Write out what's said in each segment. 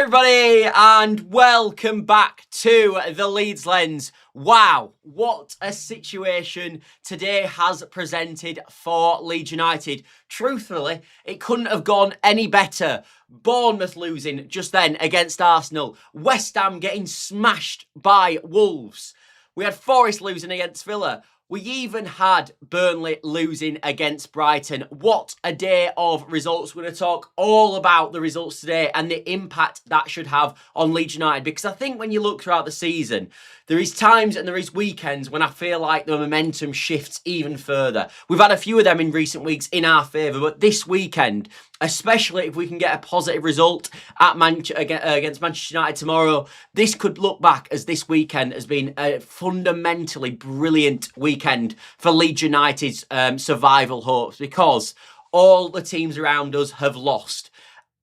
everybody, and welcome back to the Leeds Lens. Wow, what a situation today has presented for Leeds United. Truthfully, it couldn't have gone any better. Bournemouth losing just then against Arsenal. West Ham getting smashed by Wolves. We had Forest losing against Villa. We even had Burnley losing against Brighton. What a day of results. We're going to talk all about the results today and the impact that should have on Leeds United. Because I think when you look throughout the season, there is times and there is weekends when I feel like the momentum shifts even further. We've had a few of them in recent weeks in our favour, but this weekend, especially if we can get a positive result at against Manchester United tomorrow, this could look back as this weekend has been a fundamentally brilliant weekend for Leeds United's survival hopes, because all the teams around us have lost.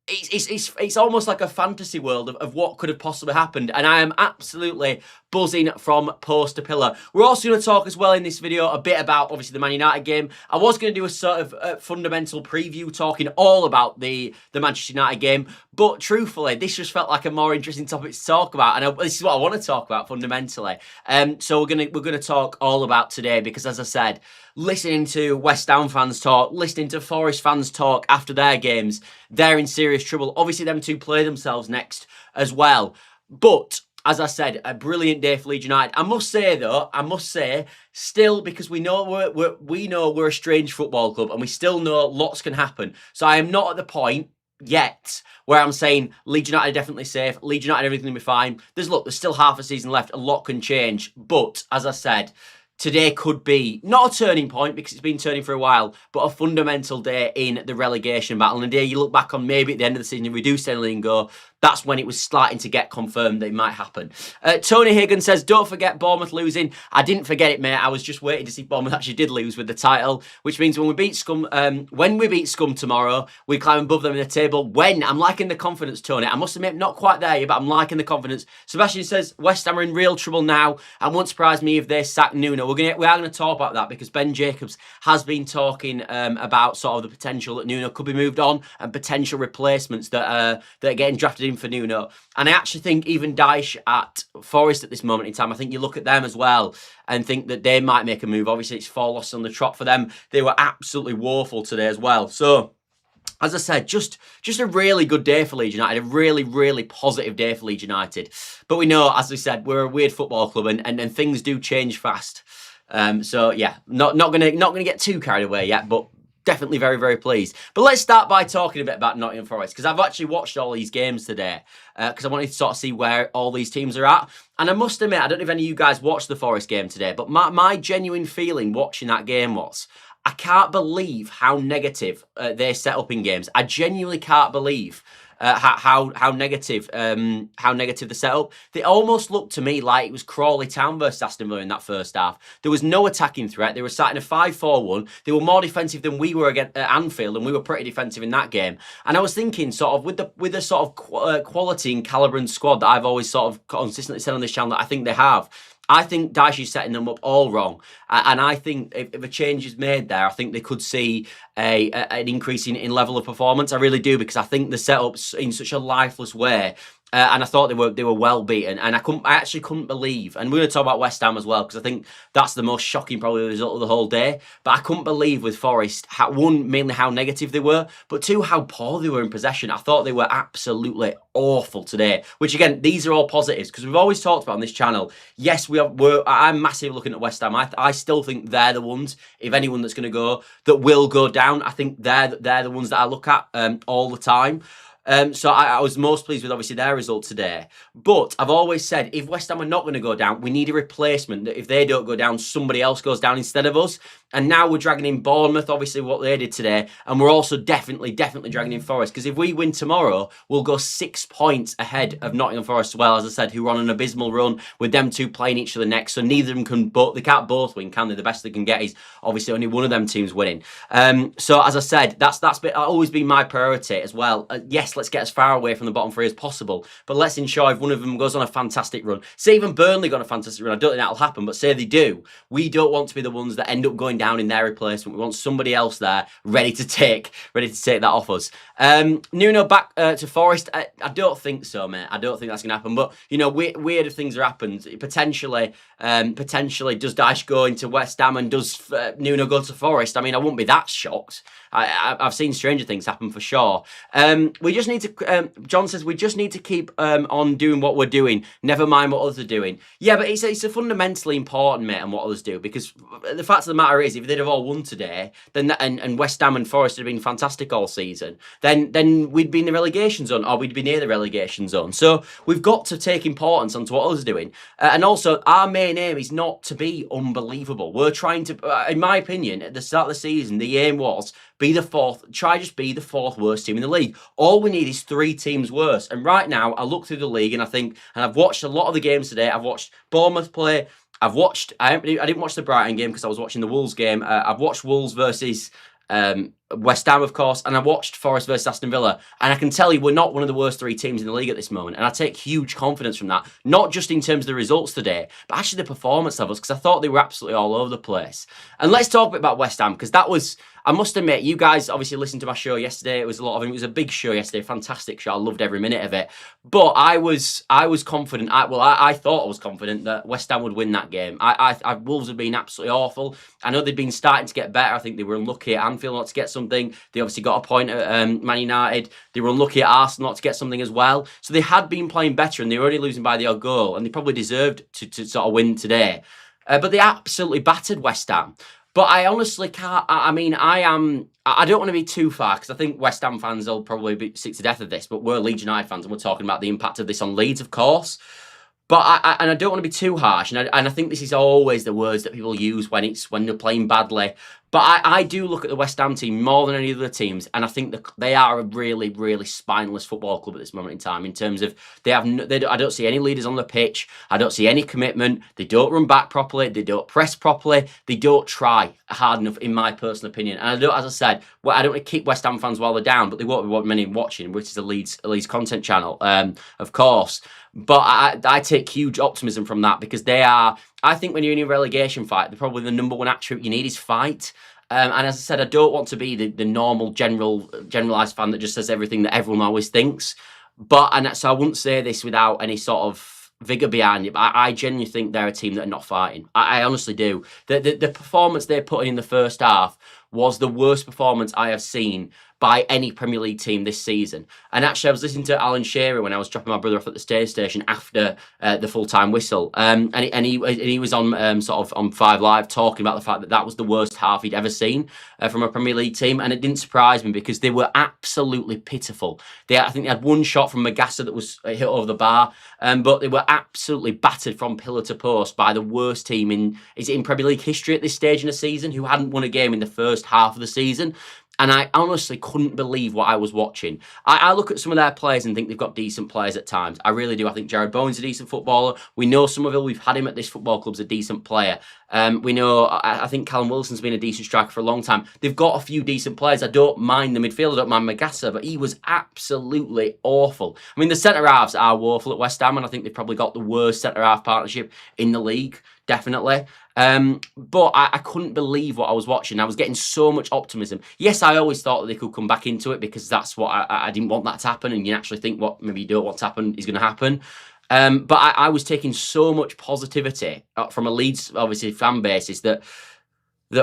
It's almost like a fantasy world of what could have possibly happened, and I am absolutely buzzing from post to pillar. We're also going to talk as well in this video a bit about, obviously, the Man United game. I was going to do a sort of fundamental preview talking all about the Manchester United game, but truthfully, this just felt like a more interesting topic to talk about, and this is what I want to talk about fundamentally. So we're gonna talk all about today, because as I said, listening to West Ham fans talk, listening to Forest fans talk after their games, they're in serious trouble. Obviously, them two play themselves next as well. But as I said, a brilliant day for Leeds United. I must say, still, because we know we're a strange football club, and we still know lots can happen. So I am not at the point yet where I'm saying Leeds United are definitely safe. Leeds United, everything will be fine. There's still half a season left. A lot can change. But as I said, today could be not a turning point, because it's been turning for a while, but a fundamental day in the relegation battle. And a day you look back on, maybe at the end of the season, if we do steadily and go, that's when it was starting to get confirmed that it might happen. Tony Higgin says, don't forget Bournemouth losing. I didn't forget it, mate. I was just waiting to see Bournemouth actually did lose with the title, which means when we beat Scum tomorrow, we climb above them in the table. I'm liking the confidence, Tony. I must admit, not quite there yet, but I'm liking the confidence. Sebastian says, West Ham are in real trouble now, and won't surprise me if they sack Nuno. We are going to talk about that, because Ben Jacobs has been talking about sort of the potential that Nuno could be moved on, and potential replacements that are getting drafted in for Nuno. And I actually think even Dyche at Forest at this moment in time, I think you look at them as well and think that they might make a move. Obviously, it's 4 losses on the trot for them. They were absolutely woeful today as well. So, as I said, just a really good day for Leeds United, a really, really positive day for Leeds United. But we know, as we said, we're a weird football club, and things do change fast. So yeah, not gonna get too carried away yet, but definitely very, very pleased. But let's start by talking a bit about Nottingham Forest, because I've actually watched all these games today, because I wanted to sort of see where all these teams are at. And I must admit, I don't know if any of you guys watched the Forest game today, but my genuine feeling watching that game was, I can't believe how negative they set up in games. I genuinely can't believe how negative the setup. They almost looked to me like it was Crawley Town versus Aston Villa in that first half. There was no attacking threat. They were sat in a 5-4-1. They were more defensive than we were at Anfield, and we were pretty defensive in that game. And I was thinking, sort of with the sort of quality and calibre and squad that I've always sort of consistently said on this channel that I think they have, I think Dyche is setting them up all wrong. And I think if a change is made there, I think they could see an increase in level of performance. I really do, because I think the setup's in such a lifeless way. And I thought they were well beaten, and I actually couldn't believe. And we're going to talk about West Ham as well, because I think that's the most shocking probably result of the whole day. But I couldn't believe with Forest, mainly how negative they were, but two, how poor they were in possession. I thought they were absolutely awful today. Which again, these are all positives, because we've always talked about on this channel. Yes, I'm massively looking at West Ham. I still think they're the ones, if anyone that's going to go, that will go down. I think they're the ones that I look at all the time. So I was most pleased with obviously their result today. But I've always said, if West Ham are not going to go down, we need a replacement. That if they don't go down, somebody else goes down instead of us. And now we're dragging in Bournemouth, obviously what they did today. And we're also definitely dragging in Forest. Because if we win tomorrow, we'll go 6 points ahead of Nottingham Forest as well, as I said, who are on an abysmal run with them two playing each other next. So neither of them they can't both win, can they? The best they can get is obviously only one of them teams winning. So as I said, that's always been my priority as well. Yes, yes, let's get as far away from the bottom three as possible, but let's ensure if one of them goes on a fantastic run, say even Burnley got a fantastic run, I don't think that'll happen, but say they do, we don't want to be the ones that end up going down in their replacement. We want somebody else there ready to take that off us. Nuno back to Forest. I don't think so, mate. I don't think that's going to happen. But you know, weirder things have happened. Potentially, does Dyche go into West Ham and does Nuno go to Forest? I mean, I wouldn't be that shocked. I've seen stranger things happen for sure. We just need to. John says we just need to keep on doing what we're doing. Never mind what others are doing. Yeah, but it's a fundamentally important, mate, on what others do, because the fact of the matter is, if they'd have all won today, then and West Ham and Forest had been fantastic all season, then we'd be in the relegation zone, or we'd be near the relegation zone. So we've got to take importance onto what others are doing, and also our main aim is not to be unbelievable. We're trying to, in my opinion, at the start of the season, the aim was be the fourth, just be the fourth worst team in the league. All we need is 3 teams worse. And right now, I look through the league and I think, and I've watched a lot of the games today. I've watched Bournemouth play. I didn't watch the Brighton game because I was watching the Wolves game. I've watched Wolves versus West Ham, of course, and I watched Forest versus Aston Villa, and I can tell you we're not one of the worst 3 teams in the league at this moment, and I take huge confidence from that, not just in terms of the results today, but actually the performance levels, because I thought they were absolutely all over the place. And let's talk a bit about West Ham, because that was, I must admit, you guys obviously listened to my show yesterday. It was a big show yesterday, fantastic show. I loved every minute of it. But I was confident. I thought I was confident that West Ham would win that game. Wolves had been absolutely awful. I know they'd been starting to get better. I think they were unlucky at Anfield not to get something. They obviously got a point at Man United. They were unlucky at Arsenal not to get something as well. So they had been playing better, and they were only losing by the odd goal, and they probably deserved to sort of win today. But they absolutely battered West Ham. But I honestly can't. I don't want to be too far, because I think West Ham fans will probably be sick to death of this. But we're Leeds United fans, and we're talking about the impact of this on Leeds, of course. But I don't want to be too harsh, and I think this is always the words that people use when they're playing badly. But I do look at the West Ham team more than any other teams, and I think they are a really, really spineless football club at this moment in time. In terms of I don't see any leaders on the pitch. I don't see any commitment. They don't run back properly. They don't press properly. They don't try hard enough, in my personal opinion. And I don't, as I said, I don't want to keep West Ham fans while they're down, but they won't be many watching, which is a Leeds content channel, of course. But I take huge optimism from that, because I think when you're in a relegation fight, probably the number one attribute you need is fight. And as I said, I don't want to be the normal generalised fan that just says everything that everyone always thinks. So I wouldn't say this without any sort of vigour behind it. But I genuinely think they're a team that are not fighting. I honestly do. The performance they put in the first half was the worst performance I have seen by any Premier League team this season. And actually, I was listening to Alan Shearer when I was dropping my brother off at the station after the full-time whistle, and he was on sort of on 5 Live talking about the fact that was the worst half he'd ever seen from a Premier League team, and it didn't surprise me, because they were absolutely pitiful. I think they had one shot from Magassa that was hit over the bar, but they were absolutely battered from pillar to post by the worst team in Premier League history at this stage in the season, who hadn't won a game in the first half of the season. And I honestly couldn't believe what I was watching. I look at some of their players and think they've got decent players at times. I really do. I think Jared Bowen's a decent footballer. We know Somerville, we've had him at this football club's a decent player. We know, I think Callum Wilson's been a decent striker for a long time. They've got a few decent players. I don't mind the midfield, I don't mind Magassa, but he was absolutely awful. I mean, the centre-halves are woeful at West Ham, and I think they've probably got the worst centre-half partnership in the league, definitely. But I couldn't believe what I was watching. I was getting so much optimism. Yes, I always thought that they could come back into it, because that's what I didn't want that to happen, and you actually think what maybe you don't want to happen is going to happen. But I was taking so much positivity from a Leeds, obviously, fan basis that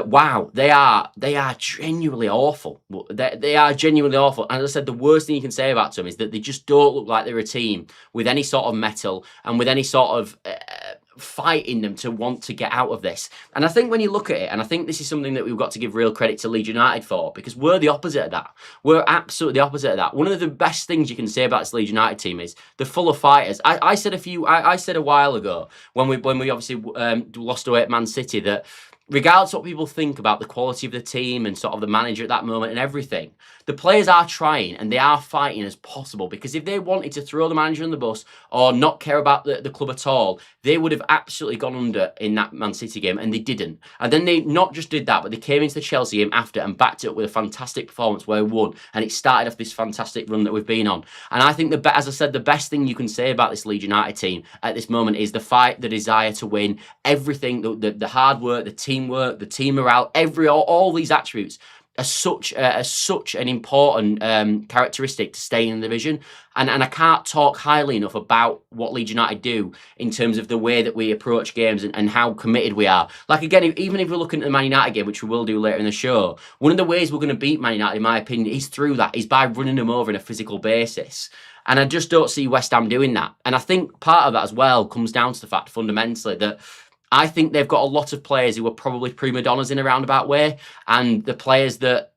wow, they are genuinely awful. They are genuinely awful. And as I said, the worst thing you can say about them is that they just don't look like they're a team with any sort of mettle and with any sort of fight in them to want to get out of this. And I think when you look at it, and I think this is something that we've got to give real credit to Leeds United for, because we're the opposite of that. We're absolutely the opposite of that. One of the best things you can say about this Leeds United team is they're full of fighters. I said a while ago when we obviously lost away at Man City that regardless of what people think about the quality of the team and sort of the manager at that moment and everything, the players are trying and they are fighting as possible, because if they wanted to throw the manager on the bus or not care about the club at all, they would have absolutely gone under in that Man City game, and they didn't. And then they not just did that, but they came into the Chelsea game after and backed it up with a fantastic performance where we won, and it started off this fantastic run that we've been on. And I think, as I said, the best thing you can say about this Leeds United team at this moment is the fight, the desire to win, everything, the hard work, the teamwork, the team morale, all these attributes are such an important characteristic to stay in the division. And I can't talk highly enough about what Leeds United do in terms of the way that we approach games and how committed we are. Like, again, even if we're looking at the Man United game, which we will do later in the show, one of the ways we're going to beat Man United, in my opinion, is by running them over on a physical basis. And I just don't see West Ham doing that. And I think part of that as well comes down to the fact, fundamentally, that I think they've got a lot of players who are probably prima donnas in a roundabout way, and the players that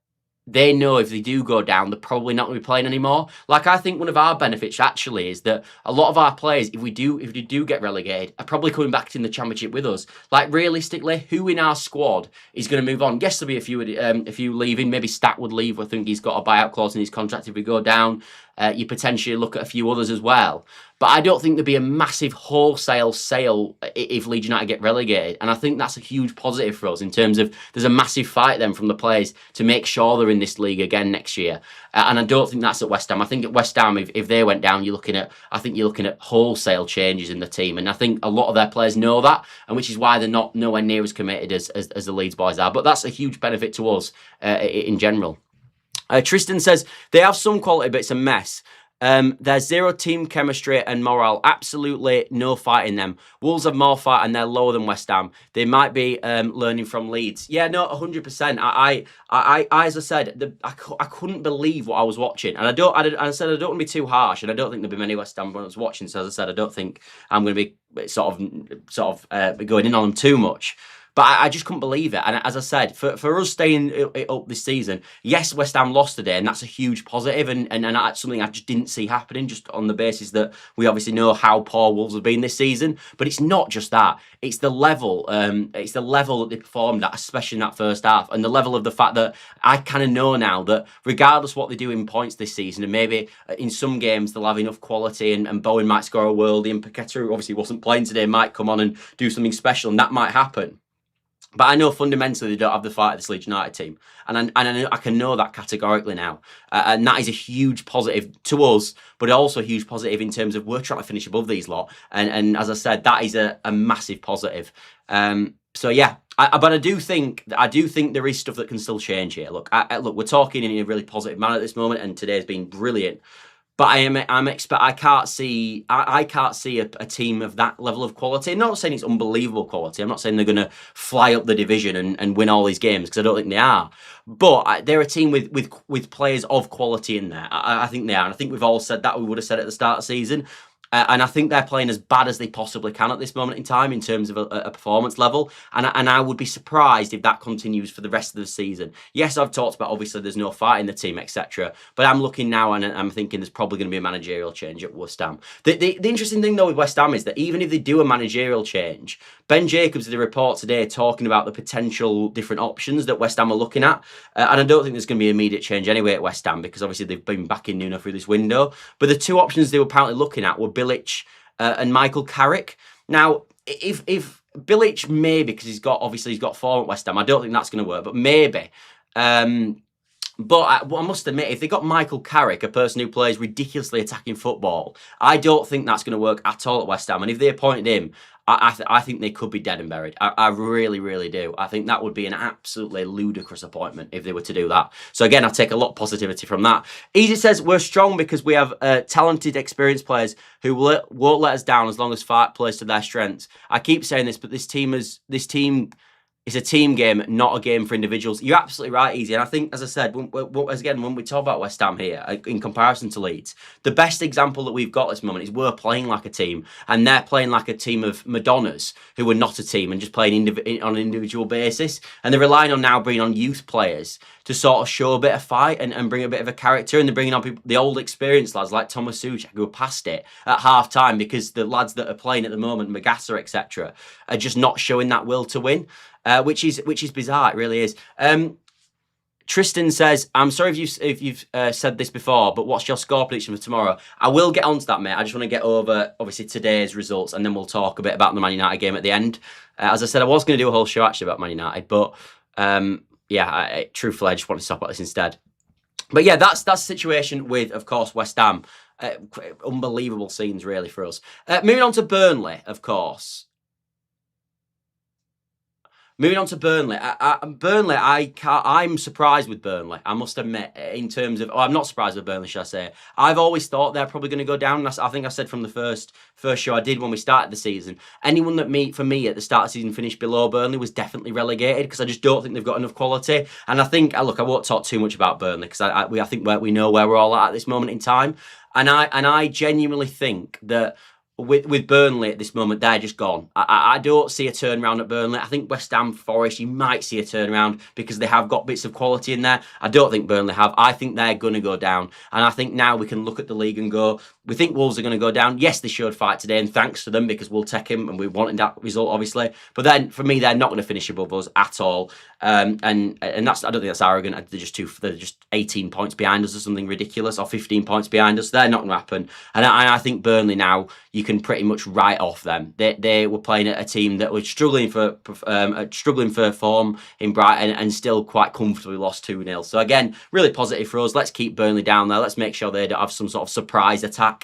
they know if they do go down, they're probably not going to be playing anymore. Like, I think one of our benefits actually is that a lot of our players, if we do get relegated, are probably coming back in the Championship with us. Like, realistically, who in our squad is going to move on? Yes, there'll be a few leaving. Maybe Stack would leave. I think he's got a buyout clause in his contract if we go down. You potentially look at a few others as well. But I don't think there'd be a massive wholesale sale if Leeds United get relegated. And I think that's a huge positive for us in terms of there's a massive fight then from the players to make sure they're in this league again next year. And I don't think that's at West Ham. I think at West Ham, if they went down, you're looking at wholesale changes in the team. And I think a lot of their players know that, and which is why they're not nowhere near as committed as the Leeds boys are. But that's a huge benefit to us in general. Tristan says, they have some quality, but it's a mess. There's zero team chemistry and morale. Absolutely no fight in them. Wolves have more fight and they're lower than West Ham. They might be learning from Leeds. Yeah, no, 100%. I as I said, I couldn't believe what I was watching, and I said I don't want to be too harsh, and I don't think there'll be many West Ham fans watching. So as I said, I don't think I'm going to be sort of going in on them too much. But I just couldn't believe it. And as I said, for us staying up this season, yes, West Ham lost today, and that's a huge positive, and that's something I just didn't see happening, just on the basis that we obviously know how poor Wolves have been this season. But it's not just that. It's the level. It's the level that they performed at, especially in that first half, and the level of the fact that I kind of know now that regardless what they do in points this season, and maybe in some games they'll have enough quality, and Bowen might score a worldie, and Paqueta, who obviously wasn't playing today, might come on and do something special, and that might happen. But I know fundamentally they don't have the fight of this Leeds United team. And I can know that categorically now. And that is a huge positive to us, but also a huge positive in terms of we're trying to finish above these lot. And as I said, that is a massive positive. So yeah, but I do think there is stuff that can still change here. Look, we're talking in a really positive manner at this moment, and today's been brilliant. But I can't see a team of that level of quality. I'm not saying it's unbelievable quality. I'm not saying they're going to fly up the division and win all these games, because I don't think they are. But they're a team with players of quality in there. I think they are. And I think we've all said that. We would have said at the start of the season. And I think they're playing as bad as they possibly can at this moment in time in terms of a performance level. And I would be surprised if that continues for the rest of the season. Yes, I've talked about obviously there's no fight in the team, etc. But I'm looking now and I'm thinking there's probably going to be a managerial change at West Ham. The interesting thing though with West Ham is that even if they do a managerial change, Ben Jacobs did a report today talking about the potential different options that West Ham are looking at. And I don't think there's going to be immediate change anyway at West Ham, because obviously they've been back in Nuno through this window. But the two options they were apparently looking at were Bilic and Michael Carrick. Now, if Bilic, maybe, because he's got form at West Ham, I don't think that's going to work, but maybe. But I must admit, if they got Michael Carrick, a person who plays ridiculously attacking football, I don't think that's going to work at all at West Ham. And if they appointed him, I think they could be dead and buried. I really, really do. I think that would be an absolutely ludicrous appointment if they were to do that. So again, I take a lot of positivity from that. Easy says, we're strong because we have talented, experienced players who won't let us down as long as fight plays to their strengths. I keep saying this, but this team it's a team game, not a game for individuals. You're absolutely right, Easy. And I think, as I said, when we talk about West Ham here, in comparison to Leeds, the best example that we've got at this moment is we're playing like a team, and they're playing like a team of Madonnas who are not a team and just playing on an individual basis. And they're relying on now bringing on youth players to sort of show a bit of fight and bring a bit of a character. And they're bringing on the old experienced lads like Thomas Suchek, who are past it at half time, because the lads that are playing at the moment, Magassa, etc., are just not showing that will to win. Which is bizarre, it really is. Tristan says, I'm sorry if you've said this before, but what's your score prediction for tomorrow? I will get onto that, mate. I just want to get over, obviously, today's results, and then we'll talk a bit about the Man United game at the end. As I said, I was going to do a whole show, actually, about Man United, but truthfully, I just want to stop at this instead. But yeah, that's the situation with, of course, West Ham. Unbelievable scenes, really, for us. Moving on to Burnley, of course. Moving on to Burnley. I'm surprised with Burnley, I must admit, in terms of... I'm not surprised with Burnley, should I say. I've always thought they're probably going to go down. I think I said from the first show I did when we started the season, anyone that for me at the start of the season finished below Burnley was definitely relegated, because I just don't think they've got enough quality. And I think, look, I won't talk too much about Burnley, because I think we know where we're all at this moment in time. And I genuinely think that with Burnley at this moment, they're just gone. I don't see a turnaround at Burnley. I think West Ham, Forest, you might see a turnaround because they have got bits of quality in there. I don't think Burnley have. I think they're going to go down. And I think now we can look at the league and go, we think Wolves are going to go down. Yes, they showed fight today, and thanks to them, because we'll take him, and we wanted that result, obviously. But then, for me, they're not going to finish above us at all. And that's, I don't think that's arrogant. They're just 18 points behind us or something ridiculous, or 15 points behind us. They're not going to happen. And I think Burnley now, you can pretty much write off them. They were playing at a team that was struggling for form in Brighton, and still quite comfortably lost 2-0. So again, really positive for us. Let's keep Burnley down there. Let's make sure they don't have some sort of surprise attack.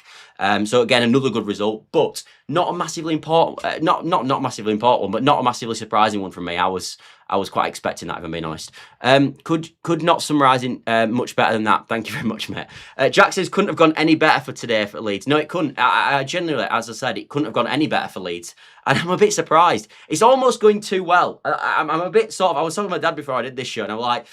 So again, another good result, but not a massively important, not massively important one, but not a massively surprising one from me. I was quite expecting that, if I'm being honest. Could not summarise much better than that. Thank you very much, mate. Jack says, couldn't have gone any better for today for Leeds. No, it couldn't. I genuinely, as I said, it couldn't have gone any better for Leeds. And I'm a bit surprised. It's almost going too well. I'm a bit sort of, I was talking to my dad before I did this show, and I'm like,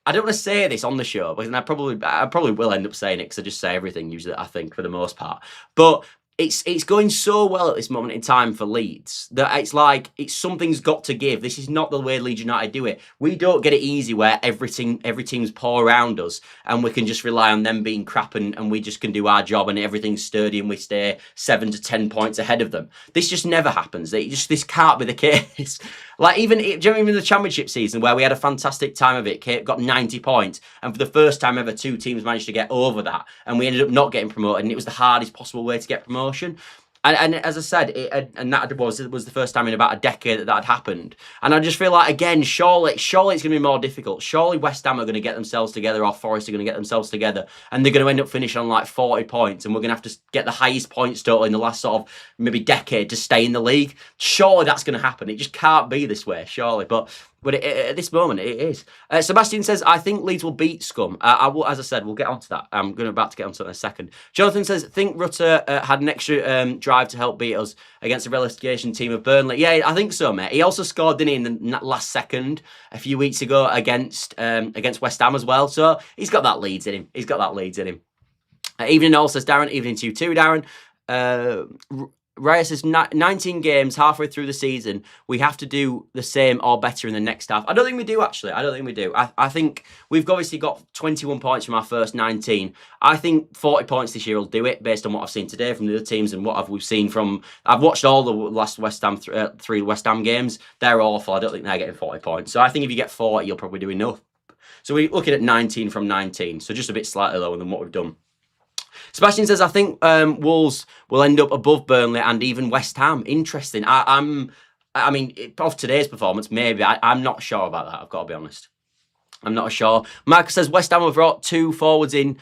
I don't want to say this on the show, but I probably will end up saying it, because I just say everything usually, I think, for the most part. But it's going so well at this moment in time for Leeds that it's like something's got to give. This is not the way Leeds United do it. We don't get it easy where every team's pour around us and we can just rely on them being crap, and we just can do our job and everything's sturdy and we stay 7 to 10 points ahead of them. This just never happens. This can't be the case. Like, even in the Championship season, where we had a fantastic time of it, got 90 points, and for the first time ever, 2 teams managed to get over that, and we ended up not getting promoted, and it was the hardest possible way to get promotion. And as I said, that was the first time in about a decade that had happened. And I just feel like, again, surely it's going to be more difficult. Surely West Ham are going to get themselves together, or Forest are going to get themselves together, and they're going to end up finishing on like 40 points, and we're going to have to get the highest points total in the last sort of maybe decade to stay in the league. Surely that's going to happen. It just can't be this way, surely. But at this moment, it is. Sebastian says, I think Leeds will beat Scum. As I said, we'll get onto that. I'm about to get onto it in a second. Jonathan says, think Rutter had an extra drive to help beat us against the relegation team of Burnley. Yeah, I think so, mate. He also scored, didn't he, in the last second a few weeks ago against West Ham as well. So he's got that Leeds in him. Evening all, says Darren. Evening to you too, Darren. Raya says, 19 games halfway through the season, we have to do the same or better in the next half. I don't think we do, actually. I think we've obviously got 21 points from our first 19. I think 40 points this year will do it, based on what I've seen today from the other teams and what we've seen from... I've watched all the last West Ham, 3 West Ham games. They're awful. I don't think they're getting 40 points. So I think if you get 40, you'll probably do enough. So we're looking at 19 from 19. So just a bit slightly lower than what we've done. Sebastian says, I think Wolves will end up above Burnley and even West Ham. Interesting. I mean, of today's performance, maybe. I'm not sure about that, I've got to be honest. I'm not sure. Marcus says, West Ham have brought 2 forwards in,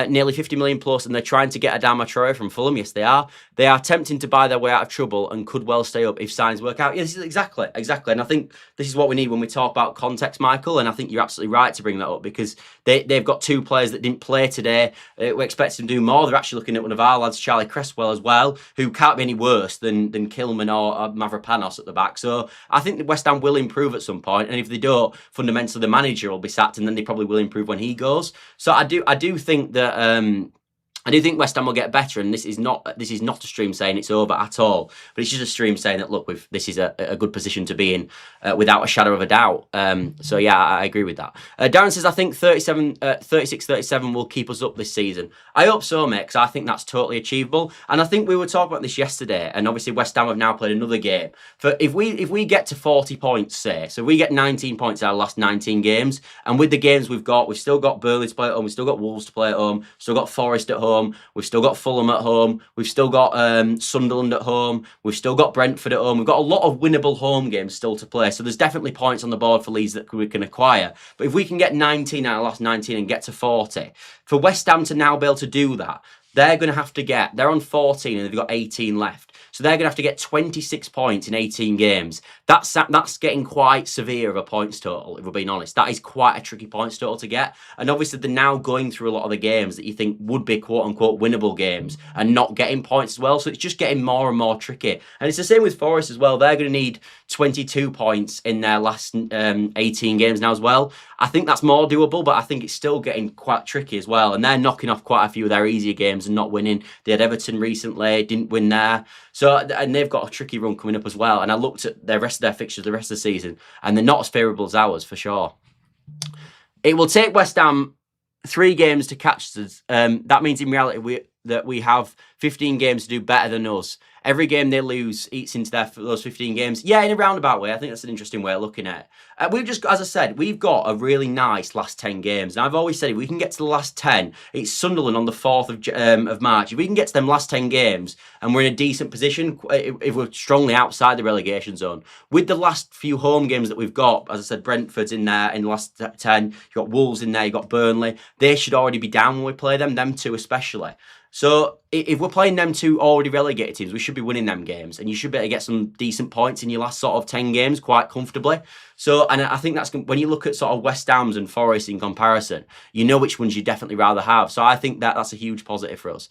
nearly 50 million plus, and they're trying to get Adama Traore from Fulham. Yes, they are. They are attempting to buy their way out of trouble and could well stay up if signs work out. Yeah, this is exactly. And I think this is what we need when we talk about context, Michael, and I think you're absolutely right to bring that up, because they've got 2 players that didn't play today. We expect them to do more. They're actually looking at one of our lads, Charlie Cresswell, as well, who can't be any worse than Kilman or Mavropanos at the back. So I think that West Ham will improve at some point, and if they don't, fundamentally the manager will be sacked, and then they probably will improve when he goes. So I do think that I do think West Ham will get better, and this is not a stream saying it's over at all, but it's just a stream saying that look, this is a good position to be in without a shadow of a doubt. So yeah, I agree with that. Darren says I think 36-37 will keep us up this season. I hope so, mate, because I think that's totally achievable. And I think we were talking about this yesterday, and obviously West Ham have now played another game. For if we get to 40 points, say, so we get 19 points out of the last 19 games, and with the games we've still got Burnley to play at home, we've still got Wolves to play at home, still got Forest at home. We've still got Fulham at home. We've still got Sunderland at home. We've still got Brentford at home. We've got a lot of winnable home games still to play. So there's definitely points on the board for Leeds that we can acquire. But if we can get 19 out of the last 19 and get to 40, for West Ham to now be able to do that, they're going to have to they're on 14 and they've got 18 left. So they're going to have to get 26 points in 18 games. That's getting quite severe of a points total, if we're being honest. That is quite a tricky points total to get. And obviously they're now going through a lot of the games that you think would be quote-unquote winnable games and not getting points as well. So it's just getting more and more tricky. And it's the same with Forest as well. They're going to need 22 points in their last 18 games now as well. I think that's more doable, but I think it's still getting quite tricky as well. And they're knocking off quite a few of their easier games and not winning. They had Everton recently, didn't win there. So, and they've got a tricky run coming up as well. And I looked at the rest of their fixtures the rest of the season, and they're not as favourable as ours, for sure. It will take West Ham 3 games to catch us. That means in reality we have 15 games to do better than us. Every game they lose eats into those 15 games. Yeah, in a roundabout way. I think that's an interesting way of looking at it. We've just, as I said, we've got a really nice last 10 games. And I've always said if we can get to the last 10, it's Sunderland on the 4th of March. If we can get to them last 10 games and we're in a decent position, if we're strongly outside the relegation zone, with the last few home games that we've got, as I said, Brentford's in there in the last 10, you've got Wolves in there, you've got Burnley, they should already be down when we play them two especially. So if we're playing them two already relegated teams, we should be winning them games, and you should be able to get some decent points in your last sort of 10 games quite comfortably. So, and I think that's when you look at sort of West Ham's and Forest in comparison, you know which ones you'd definitely rather have. So I think that's a huge positive for us.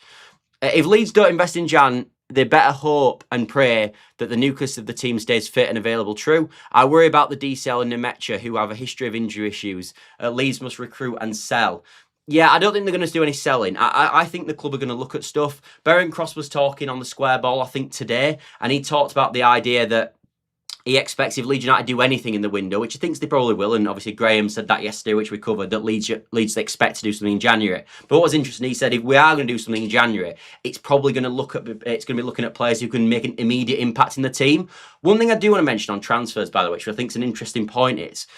If Leeds don't invest in Jan, they better hope and pray that the nucleus of the team stays fit and available. True, I worry about the DCL and Nemecha, who have a history of injury issues. Leeds must recruit and sell. Yeah, I don't think they're going to do any selling. I think the club are going to look at stuff. Beren Cross was talking on the Square Ball, I think, today, and he talked about the idea that he expects if Leeds United do anything in the window, which he thinks they probably will, and obviously Graham said that yesterday, which we covered, that Leeds expect to do something in January. But what was interesting, he said if we are going to do something in January, it's probably going to be looking at players who can make an immediate impact in the team. One thing I do want to mention on transfers, by the way, which I think is an interesting point, is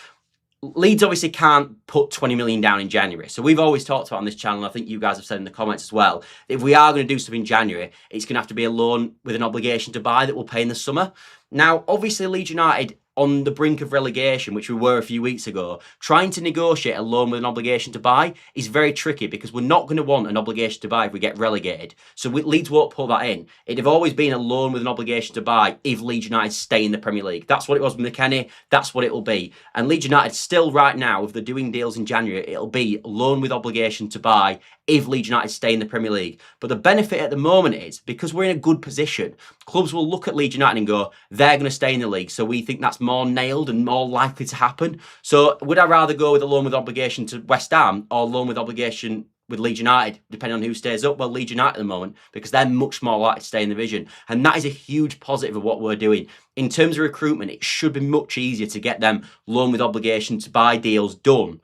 Leeds obviously can't put 20 million down in January. So we've always talked about on this channel, and I think you guys have said in the comments as well, if we are going to do something in January, it's going to have to be a loan with an obligation to buy that we'll pay in the summer. Now, obviously, Leeds United on the brink of relegation, which we were a few weeks ago, trying to negotiate a loan with an obligation to buy is very tricky because we're not going to want an obligation to buy if we get relegated. So Leeds won't pull that in. It'd have always been a loan with an obligation to buy if Leeds United stay in the Premier League. That's what it was with McKennie. That's what it will be. And Leeds United still right now, if they're doing deals in January, it'll be loan with obligation to buy if Leeds United stay in the Premier League. But the benefit at the moment is, because we're in a good position, clubs will look at Leeds United and go, they're going to stay in the league. So we think that's more nailed and more likely to happen. So would I rather go with a loan with obligation to West Ham or loan with obligation with Leeds United, depending on who stays up? Well, Leeds United at the moment, because they're much more likely to stay in the division. And that is a huge positive of what we're doing. In terms of recruitment, it should be much easier to get them loan with obligation to buy deals done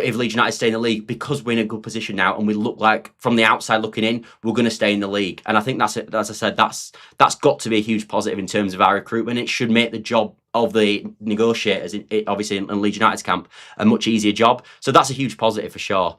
if Leeds United stay in the league, because we're in a good position now and we look like, from the outside looking in, we're going to stay in the league. And I think that's it. As I said, that's got to be a huge positive in terms of our recruitment. It should make the job of the negotiators, obviously in Leeds United's camp, a much easier job. So that's a huge positive for sure.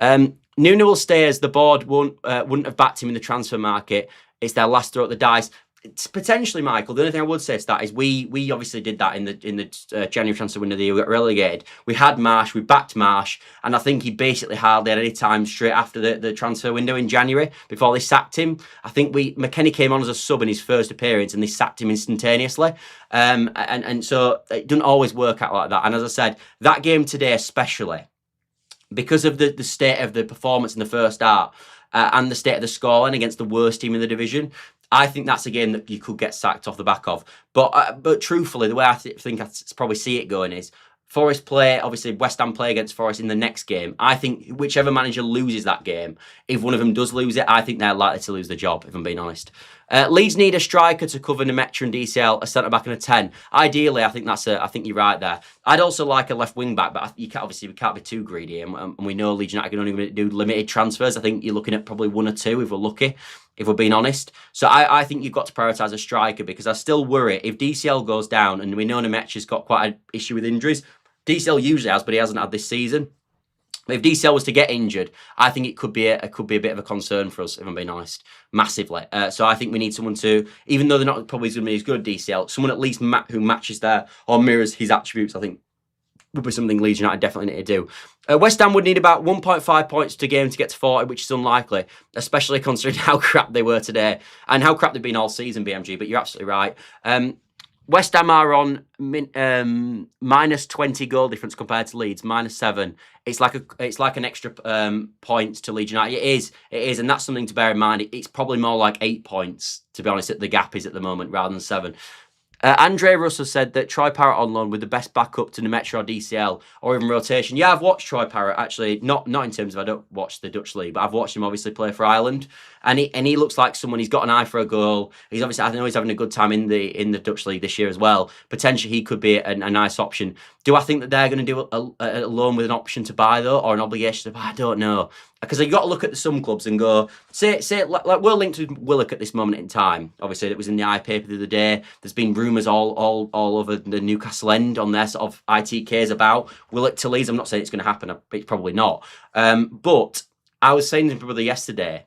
Nuno will stay as the board wouldn't have backed him in the transfer market. It's their last throw at the dice. It's potentially, Michael. The only thing I would say to that is we obviously did that in the January transfer window that we got relegated. We had Marsh, we backed Marsh, and I think he basically hardly had any time straight after the transfer window in January before they sacked him. I think McKennie came on as a sub in his first appearance and they sacked him instantaneously. And so it doesn't always work out like that. And as I said, that game today especially, because of the state of the performance in the first half and the state of the scoreline against the worst team in the division, I think that's a game that you could get sacked off the back of. But truthfully, the way I think I probably see it going is, Forest play, obviously West Ham play against Forest in the next game. I think whichever manager loses that game, if one of them does lose it, I think they're likely to lose the job, if I'm being honest. Leeds need a striker to cover Nemetra and DCL, a centre back and a 10. Ideally, I think I think you're right there. I'd also like a left wing back, but we can't be too greedy, and we know Leeds United can only do limited transfers. I think you're looking at probably 1 or 2 if we're lucky, if we're being honest. So I think you've got to prioritise a striker, because I still worry if DCL goes down, and we know Nemetra's got quite an issue with injuries. DCL usually has, but he hasn't had this season. If DCL was to get injured, I think it could be a bit of a concern for us, if I'm being honest, massively. So I think we need someone to, even though they're not probably going to be as good as DCL, someone at least who matches there or mirrors his attributes, I think would be something Leeds United definitely need to do. West Ham would need about 1.5 points to game to get to 40, which is unlikely, especially considering how crap they were today and how crap they've been all season, BMG, but you're absolutely right. West Ham are on minus 20 goal difference compared to Leeds, minus 7. It's like an extra points to Leeds United. It is, and that's something to bear in mind. It's probably more like 8 points, to be honest, that the gap is at the moment, rather than 7. Andre Russell said that Troy Parrott on loan with the best backup to Nemetra or DCL or even rotation. Yeah, I've watched Troy Parrott, actually, not in terms of I don't watch the Dutch league, but I've watched him obviously play for Ireland, and he looks like someone, he's got an eye for a goal. He's obviously, I know he's having a good time in the Dutch league this year as well. Potentially he could be a nice option. Do I think that they're going to do a loan with an option to buy though, or an obligation to buy? I don't know. Because you've got to look at some clubs and go, say like we're linked with Willock at this moment in time. Obviously, it was in the iPaper the other day. There's been rumours all over the Newcastle end on their sort of ITKs about Willock to Leeds. I'm not saying it's going to happen. It's probably not. But I was saying to my brother yesterday,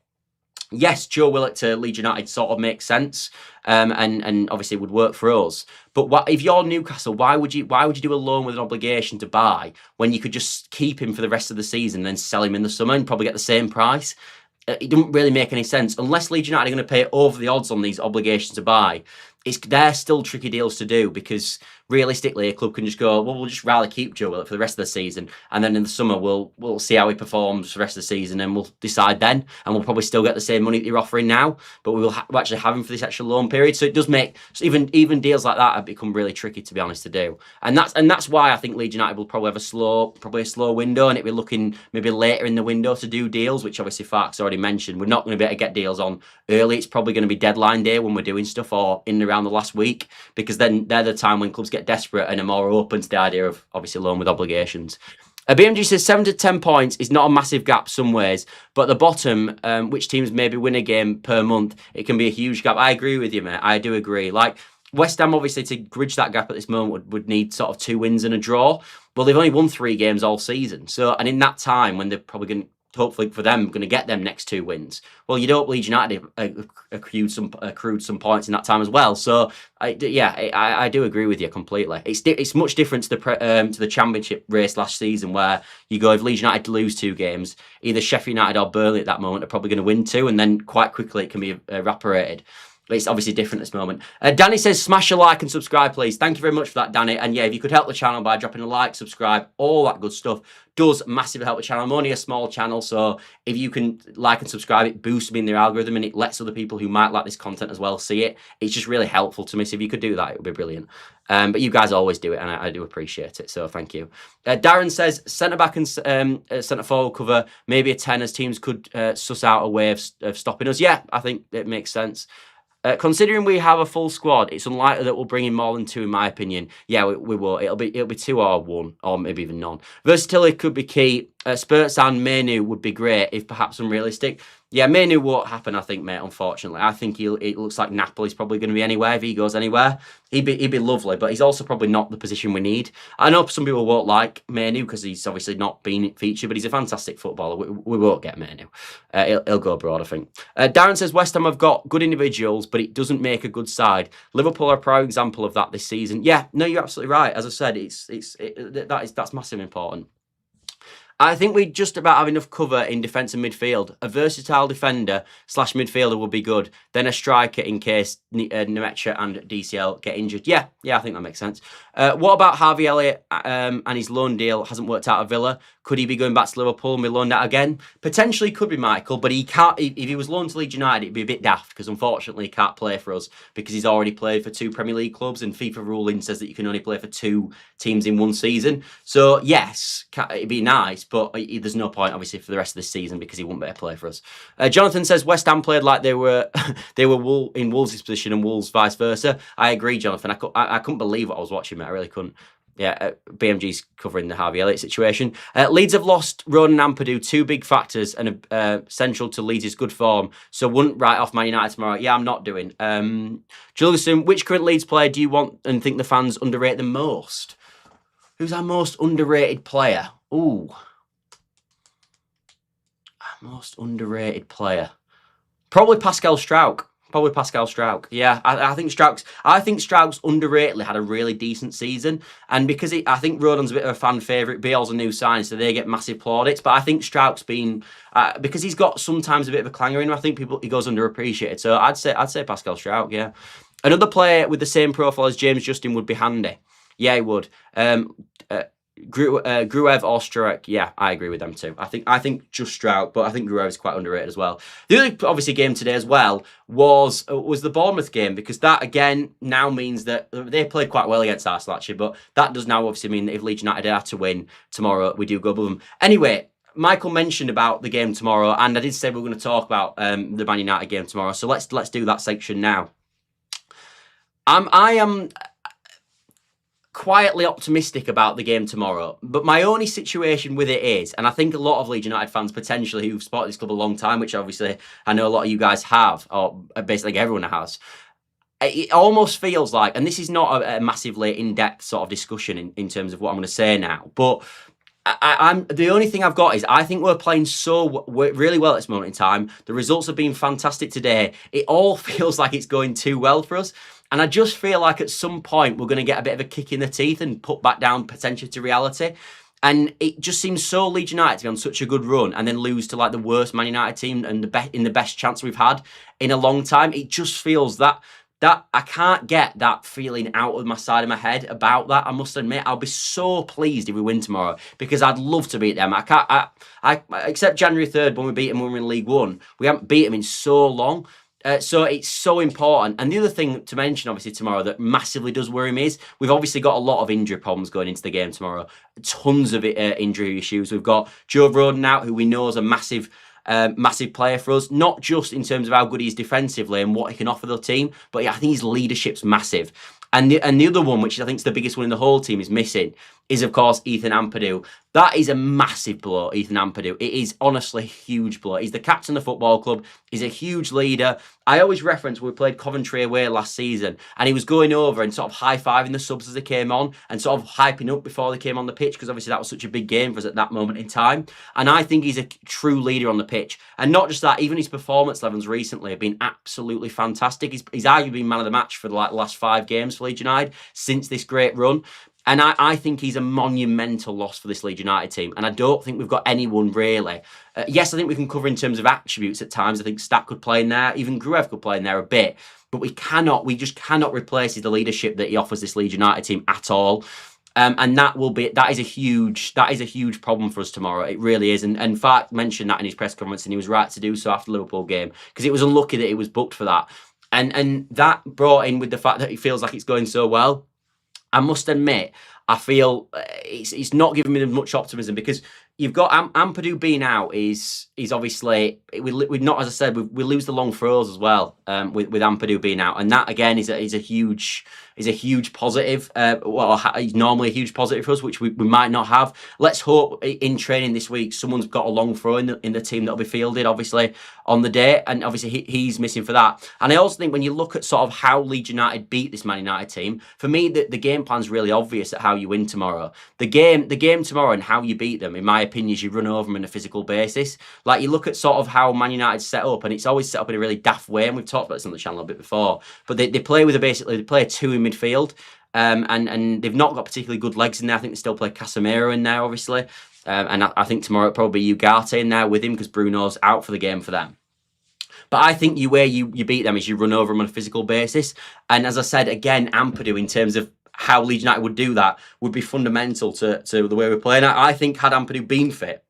yes, Joe Willock to Leeds United sort of makes sense, and obviously would work for us. But if you're Newcastle, why would you do a loan with an obligation to buy when you could just keep him for the rest of the season and then sell him in the summer and probably get the same price? It doesn't really make any sense unless Leeds United are going to pay over the odds on these obligations to buy. They're still tricky deals to do, because realistically a club can just go, well, we'll just rather keep Joe Willock for the rest of the season, and then in the summer we'll see how he performs for the rest of the season, and we'll decide then, and we'll probably still get the same money that you're offering now, but we'll actually have him for this extra loan period. So it does make even deals like that have become really tricky, to be honest, to do, and that's why I think Leeds United will probably have a slow window, and it'll be looking maybe later in the window to do deals, which obviously Fark's already mentioned. We're not going to be able to get deals on early. It's probably going to be deadline day when we're doing stuff, or around the last week, because then they're the time when clubs get desperate and are more open to the idea of obviously loan with obligations. BMG says 7 to 10 points is not a massive gap some ways, but at the bottom, which teams maybe win a game per month, it can be a huge gap. I agree with you, mate. I do agree. Like West Ham, obviously, to bridge that gap at this moment would need sort of 2 wins and a draw. Well, they've only won 3 games all season. So, and in that time, when they're probably going to, hopefully for them, going to get them next 2 wins. Well, you'd hope Leeds United accrued some points in that time as well. So, I do agree with you completely. It's much different to the Championship race last season, where you go, if Leeds United lose 2 games, either Sheffield United or Burnley at that moment are probably going to win 2, and then quite quickly it can be evaporated. But it's obviously different at this moment. Danny says, smash a like and subscribe, please. Thank you very much for that, Danny. And yeah, if you could help the channel by dropping a like, subscribe, all that good stuff does massively help the channel. I'm only a small channel, so if you can like and subscribe, it boosts me in the algorithm, and it lets other people who might like this content as well see it. It's just really helpful to me. So if you could do that, it would be brilliant. But you guys always do it, and I do appreciate it. So thank you. Darren says, centre-back and centre-forward cover, maybe a 10, as teams could suss out a way of stopping us. Yeah, I think it makes sense. Considering we have a full squad, it's unlikely that we'll bring in more than 2, in my opinion. Yeah, we will. It'll be 2 or 1, or maybe even none. Versatility could be key. Spurts and Manu would be great, if perhaps unrealistic. Yeah, Manu won't happen, I think, mate, unfortunately. I think it looks like Napoli's probably going to be anywhere if he goes anywhere. He'd be lovely, but he's also probably not the position we need. I know some people won't like Manu because he's obviously not been featured, but he's a fantastic footballer. We won't get Manu. He'll go abroad, I think. Darren says West Ham have got good individuals, but it doesn't make a good side. Liverpool are a prime example of that this season. Yeah, no, you're absolutely right. As I said, that's massively important. I think we just about have enough cover in defence and midfield. A versatile defender / midfielder would be good. Then a striker in case Nemecha and DCL get injured. Yeah, I think that makes sense. What about Harvey Elliott and his loan deal hasn't worked out at Villa? Could he be going back to Liverpool and be loaned out again? Potentially could be, Michael, but he can't. If he was loaned to Leeds United, it'd be a bit daft because unfortunately he can't play for us because he's already played for 2 Premier League clubs and FIFA ruling says that you can only play for 2 teams in 1 season. So yes, it'd be nice, but there's no point obviously for the rest of this season because he wouldn't be able to play for us. Jonathan says West Ham played like they were in Wolves' position and Wolves vice versa. I agree, Jonathan. I couldn't believe what I was watching, mate. I really couldn't. Yeah, BMG's covering the Harvey Elliott situation. Leeds have lost Road and Ampadu, 2 big factors and central to Leeds' good form. So wouldn't write off Man United tomorrow. Yeah, I'm not doing. Julian, which current Leeds player do you want and think the fans underrate the most? Who's our most underrated player? Ooh. Our most underrated player. Probably Pascal Struijk. Yeah, I think Struijk's underratedly had a really decent season. And because I think Rodon's a bit of a fan favourite, Bale's a new sign, so they get massive plaudits. But I think Struijk's been, because he's got sometimes a bit of a clanger in him, I think he goes underappreciated. So I'd say Pascal Struijk, yeah. Another player with the same profile as James Justin would be handy. Yeah, he would. Gruev or Struijk, yeah, I agree with them too. I think just Struijk, but I think Gruev is quite underrated as well. The other obviously game today as well was the Bournemouth game, because that again now means that they played quite well against Arsenal actually, but that does now obviously mean that if Leeds United are to win tomorrow, we do go above them. Anyway, Michael mentioned about the game tomorrow, and I did say we were going to talk about the Man United game tomorrow, so let's do that section now. I am quietly optimistic about the game tomorrow, but my only situation with it is, and I think a lot of Leeds United fans potentially who've supported this club a long time, which obviously I know a lot of you guys have, or basically everyone has, it almost feels like, and this is not a massively in-depth sort of discussion in terms of what I'm going to say now, but I'm the only thing I've got is I think we're playing really well at this moment in time. The results have been fantastic today. It all feels like it's going too well for us. And I just feel like at some point we're going to get a bit of a kick in the teeth and put back down potentially to reality. And it just seems so Leeds United to be on such a good run and then lose to like the worst Man United team and in the best chance we've had in a long time. It just feels that I can't get that feeling out of my side of my head about that. I must admit, I'll be so pleased if we win tomorrow because I'd love to beat them. I except January 3rd when we beat them when we were in League One. We haven't beat them in so long. So it's so important. And the other thing to mention, obviously, tomorrow that massively does worry me is we've obviously got a lot of injury problems going into the game tomorrow. Tons of injury issues. We've got Joe Rodon out, who we know is a massive player for us, not just in terms of how good he is defensively and what he can offer the team, but I think his leadership's massive. And the other one, which I think is the biggest one in the whole team, is missing, is of course Ethan Ampadu. That is a massive blow, Ethan Ampadu. It is honestly a huge blow. He's the captain of the football club. He's a huge leader. I always reference when we played Coventry away last season, and he was going over and sort of high-fiving the subs as they came on and sort of hyping up before they came on the pitch, because obviously that was such a big game for us at that moment in time. And I think he's a true leader on the pitch. And not just that, even his performance levels recently have been absolutely fantastic. He's arguably been man of the match for the last 5 games for Leeds United since this great run. And I think he's a monumental loss for this Leeds United team. And I don't think we've got anyone really. Yes, I think we can cover in terms of attributes at times. I think Stack could play in there. Even Gruev could play in there a bit. But we just cannot replace the leadership that he offers this Leeds United team at all. And that is a huge problem for us tomorrow. It really is. And Fark mentioned that in his press conference, and he was right to do so after the Liverpool game, because it was unlucky that he was booked for that. And that brought in with the fact that he feels like it's going so well. I must admit, I feel it's not giving me much optimism, because you've got Ampadu being out is obviously we not, as I said, we lose the long throws as well with Ampadu being out, and that again is a huge positive. He's normally a huge positive for us, which we might not have. Let's hope in training this week someone's got a long throw in the team that'll be fielded obviously on the day, and obviously he's missing for that. And I also think when you look at sort of how Leeds United beat this Man United team, for me the game plan's really obvious at how you win tomorrow. The game tomorrow and how you beat them, in my opinion, is you run over them on a physical basis. Like, you look at sort of how Man United's set up, and it's always set up in a really daft way, and we've talked about this on the channel a bit before, but they play with they play a 2 in midfield, and they've not got particularly good legs in there. I think they still play Casemiro in there, obviously. And I think tomorrow it'll probably be Ugarte in there with him because Bruno's out for the game for them. But I think you beat them is you run over them on a physical basis. And as I said, again, Ampadu, in terms of how Leeds United would do that, would be fundamental to the way we're playing. I think had Ampadu been fit,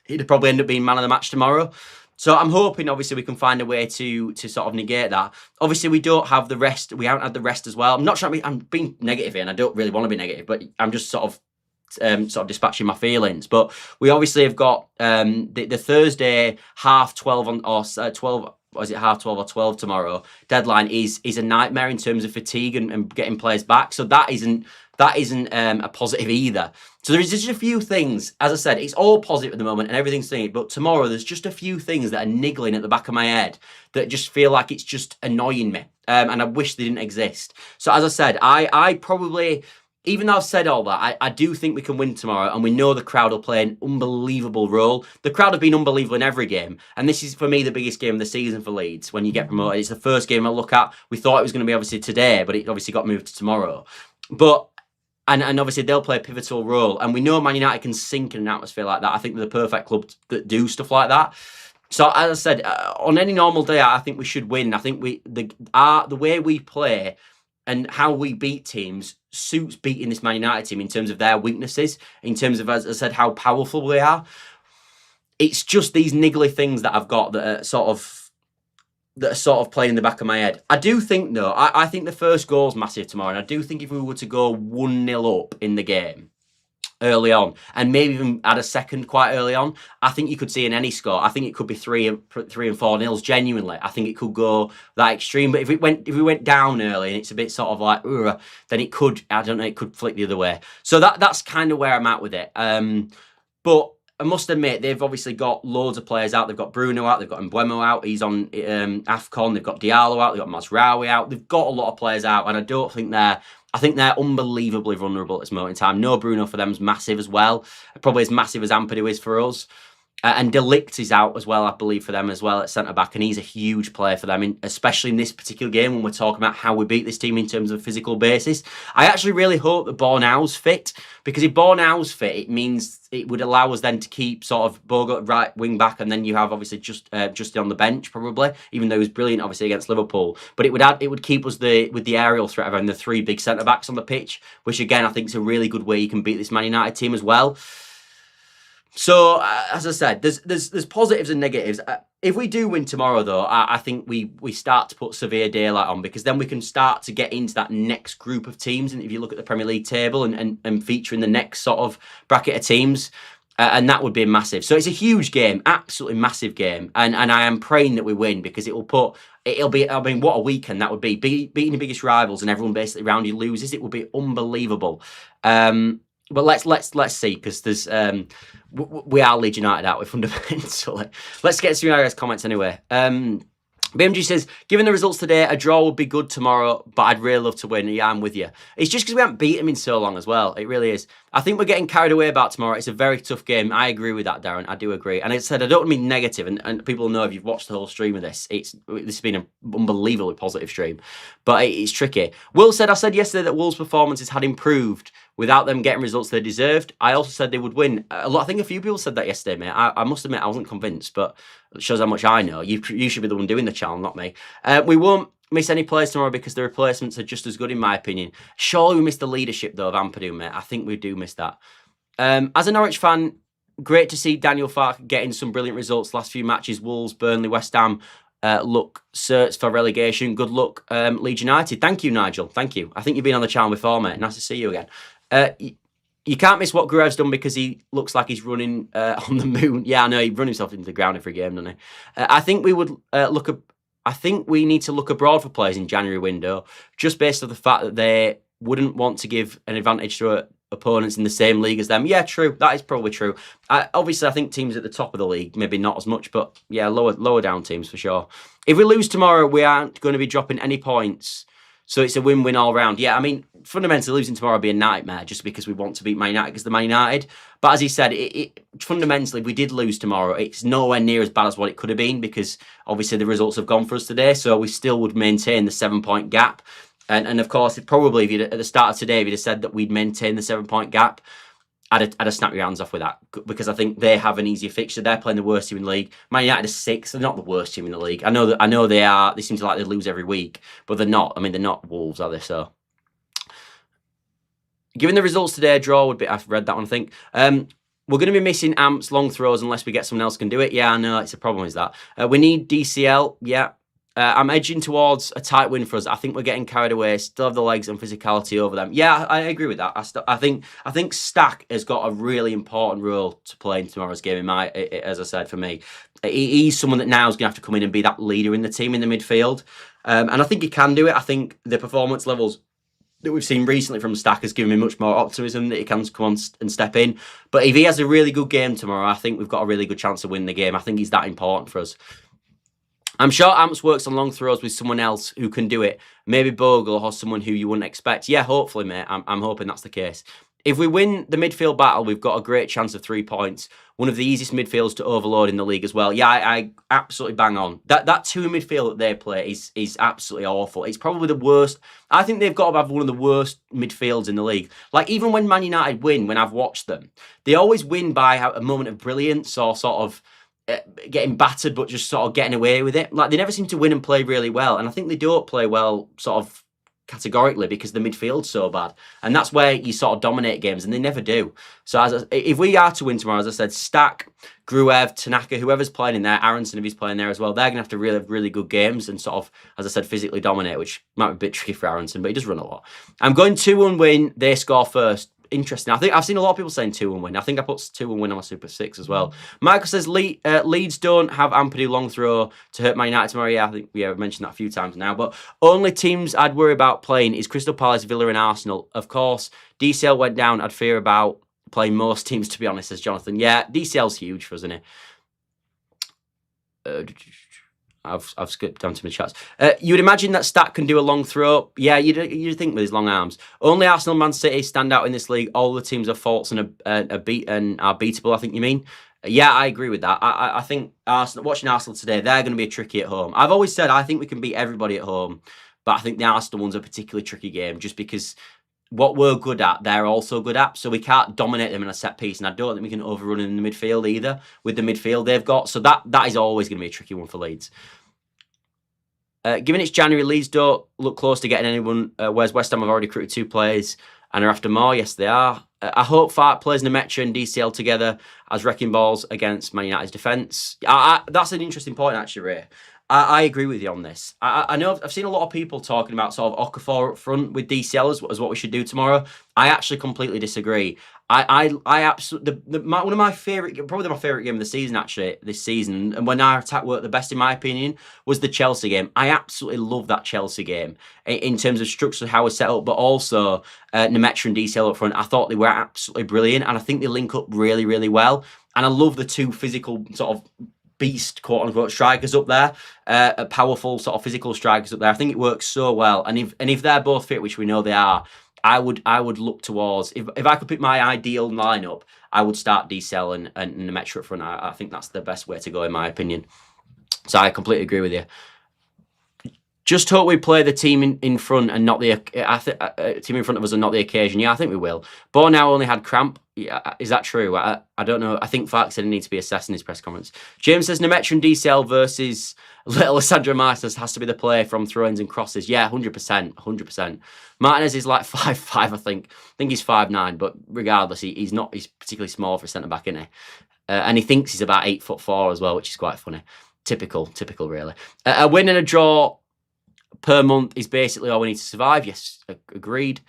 he'd probably end up being man of the match tomorrow. So I'm hoping, obviously, we can find a way to sort of negate that. Obviously, we don't have the rest. We haven't had the rest as well. I'm not trying. I'm being negative here, and I don't really want to be negative, but I'm just sort of dispatching my feelings. But we obviously have got the Thursday 12:30 on or 12. Or is it 12:30 or 12 tomorrow? Deadline is a nightmare in terms of fatigue and getting players back. So that isn't a positive either. So there's just a few things. As I said, it's all positive at the moment and everything's singing. But tomorrow there's just a few things that are niggling at the back of my head that just feel like it's just annoying me. And I wish they didn't exist. So as I said, I probably, even though I've said all that, I do think we can win tomorrow, and we know the crowd will play an unbelievable role. The crowd have been unbelievable in every game, and this is, for me, the biggest game of the season for Leeds when you get promoted. It's the first game I look at. We thought it was going to be obviously today, but it obviously got moved to tomorrow. But and obviously they'll play a pivotal role, and we know Man United can sink in an atmosphere like that. I think they're the perfect club that do stuff like that. So as I said, on any normal day, I think we should win. I think the way we play and how we beat teams suits beating this Man United team in terms of their weaknesses, in terms of, as I said, how powerful they are. It's just these niggly things that I've got that are sort of playing in the back of my head. I do think, though, I think the first goal is massive tomorrow, and I do think if we were to go 1-0 up in the game early on, and maybe even add a second quite early on, I think you could see in any score. I think it could be 3 and 4-0s. Genuinely, I think it could go that extreme. But if we went down early and it's a bit sort of like, then it could, I don't know, it could flick the other way. So that's kind of where I'm at with it. But I must admit, they've obviously got loads of players out. They've got Bruno out. They've got Mbeumo out. He's on AFCON. They've got Diallo out. They've got Mazraoui out. They've got a lot of players out, and I think they're unbelievably vulnerable at this moment in time. No Bruno for them is massive as well. Probably as massive as Ampadu is for us. And De Ligt is out as well, I believe, for them as well at centre-back. And he's a huge player for them, especially in this particular game when we're talking about how we beat this team in terms of physical basis. I actually really hope that Bornau's fit, because if Bornau's fit, it means it would allow us then to keep sort of Bogut right wing back, and then you have obviously just on the bench probably, even though he was brilliant obviously against Liverpool. But it would keep us with the aerial threat of having the 3 big centre-backs on the pitch, which again I think is a really good way you can beat this Man United team as well. So, as I said, there's positives and negatives. If we do win tomorrow, though, I think we start to put severe daylight on, because then we can start to get into that next group of teams. And if you look at the Premier League table and feature in the next sort of bracket of teams, and that would be massive. So it's a huge game, absolutely massive game. And I am praying that we win, because it'll be, I mean, what a weekend that would be. Beating the biggest rivals and everyone basically around you loses, it would be unbelievable. But let's see, because there's we are Leeds United, aren't we, fundamentally? Let's get some of your comments anyway. BMG says, given the results today, a draw would be good tomorrow, but I'd really love to win. Yeah, I'm with you. It's just because we haven't beat them in so long as well. It really is. I think we're getting carried away about tomorrow. It's a very tough game. I agree with that, Darren. I do agree. And I said, I don't want to be negative, and people know if you've watched the whole stream of this, this has been an unbelievably positive stream, but it's tricky. Will said, I said yesterday that Wolves' performances had improved without them getting results they deserved. I also said they would win. I think a few people said that yesterday, mate. I must admit, I wasn't convinced, but it shows how much I know. You should be the one doing the channel, not me. We won't miss any players tomorrow because the replacements are just as good, in my opinion. Surely we missed the leadership, though, of Ampadu, mate. I think we do miss that. As a Norwich fan, great to see Daniel Farke getting some brilliant results last few matches. Wolves, Burnley, West Ham. Look, search for relegation. Good luck, Leeds United. Thank you, Nigel. Thank you. I think you've been on the channel before, mate. Nice to see you again. You can't miss what Gruev's done, because he looks like he's running on the moon. Yeah, I know, he run himself into the ground every game, doesn't he? I think we would I think we need to look abroad for players in January window, just based on the fact that they wouldn't want to give an advantage to opponents in the same league as them. Yeah, true. That is probably true. Obviously, I think teams at the top of the league, maybe not as much, but yeah, lower down teams for sure. If we lose tomorrow, we aren't going to be dropping any points. So it's a win-win all round. Yeah, I mean, fundamentally, losing tomorrow would be a nightmare, just because we want to beat Man United because they're Man United. But as he said, fundamentally, if we did lose tomorrow, it's nowhere near as bad as what it could have been, because obviously the results have gone for us today. So we still would maintain the 7-point gap. And of course, probably at the start of today, if you'd have said that we'd maintain the 7-point gap, I'd snap your hands off with that, because I think they have an easier fixture. They're playing the worst team in the league. Man United are 6th. They're not the worst team in the league. I know they are. They seem to like they lose every week, but they're not. I mean, they're not Wolves, are they? So, given the results today, a draw would be. I've read that one, I think. We're going to be missing Amps long throws unless we get someone else can do it. Yeah, I know it's a problem. Is that we need DCL? Yeah. I'm edging towards a tight win for us. I think we're getting carried away. Still have the legs and physicality over them. Yeah, I agree with that. I think Stack has got a really important role to play in tomorrow's game. As I said, for me, he's someone that now is going to have to come in and be that leader in the team in the midfield, and I think he can do it. I think the performance levels that we've seen recently from Stack has given me much more optimism that he can come on and step in. But if he has a really good game tomorrow, I think we've got a really good chance of winning the game. I think he's that important for us. I'm sure Amps works on long throws with someone else who can do it. Maybe Bogle or someone who you wouldn't expect. Yeah, hopefully, mate. I'm hoping that's the case. If we win the midfield battle, we've got a great chance of 3 points. One of the easiest midfields to overload in the league as well. Yeah, I absolutely bang on. That 2 midfield that they play is absolutely awful. It's probably the worst. I think they've got to have one of the worst midfields in the league. Like, even when Man United win, when I've watched them, they always win by a moment of brilliance or sort of getting battered, but just sort of getting away with it. Like, they never seem to win and play really well. And I think they don't play well sort of categorically because the midfield's so bad. And that's where you sort of dominate games, and they never do. So if we are to win tomorrow, as I said, Stack, Gruev, Tanaka, whoever's playing in there, Aronson, if he's playing there as well, they're going to have to really have really good games and sort of, as I said, physically dominate, which might be a bit tricky for Aronson, but he does run a lot. I'm going 2-1 win. They score first. Interesting. I think I've seen a lot of people saying 2-1 win. I think I put 2-1 win on my Super 6 as well. Michael says Leeds don't have Ampadu long throw to hurt Man United tomorrow. Yeah, I think we've mentioned that a few times now. But only teams I'd worry about playing is Crystal Palace, Villa and Arsenal. Of course, DCL went down. I'd fear about playing most teams, to be honest, says Jonathan. Yeah, DCL's huge for us, isn't it? I've skipped down to my chats. You would imagine that Stack can do a long throw. Yeah, you'd think with his long arms. Only Arsenal and Man City stand out in this league. All the teams have faults and are beatable, I think you mean. Yeah, I agree with that. I think watching Arsenal today, they're going to be tricky at home. I've always said I think we can beat everybody at home, but I think the Arsenal one's a particularly tricky game just because what we're good at, they're also good at. So we can't dominate them in a set piece, and I don't think we can overrun in the midfield either with the midfield they've got. So that is always going to be a tricky one for Leeds. Given it's January, Leeds don't look close to getting anyone, whereas West Ham have already recruited 2 players and are after more. Yes, they are. I hope Fart plays Nemetra and DCL together as wrecking balls against Man United's defence. That's an interesting point, actually, Ray. I agree with you on this. I know I've seen a lot of people talking about sort of Okafor up front with DCL as what we should do tomorrow. I actually completely disagree. I absolutely one of my favourite, probably my favourite game of the season actually this season, and when our attack worked the best in my opinion was the Chelsea game. I absolutely love that Chelsea game in terms of structure, how it's set up, but also Nemetra and DCL up front. I thought they were absolutely brilliant, and I think they link up really, really well. And I love the 2 physical sort of beast, quote unquote, strikers up there, powerful sort of physical strikers up there. I think it works so well, and if they're both fit, which we know they are, I would look towards, if I could pick my ideal lineup, I would start DCL and Nemetra up front. I think that's the best way to go in my opinion. So I completely agree with you. Just hope we play the team in front and not the team in front of us and not the occasion. Yeah, I think we will. Bo now only had cramp. Yeah, is that true? I don't know. I think Fark said he needs to be assessed in his press conference. James says Nemetra and DCL versus Alessandro Martinez has to be the play from throw-ins and crosses. Yeah, 100%, 100%. Martinez is like 5'5", I think. I think he's 5'9", but regardless, he's not. He's particularly small for a centre back, isn't he? And he thinks he's about 8'4" as well, which is quite funny. Typical, really. A win and a draw per month is basically all we need to survive. Yes, agreed.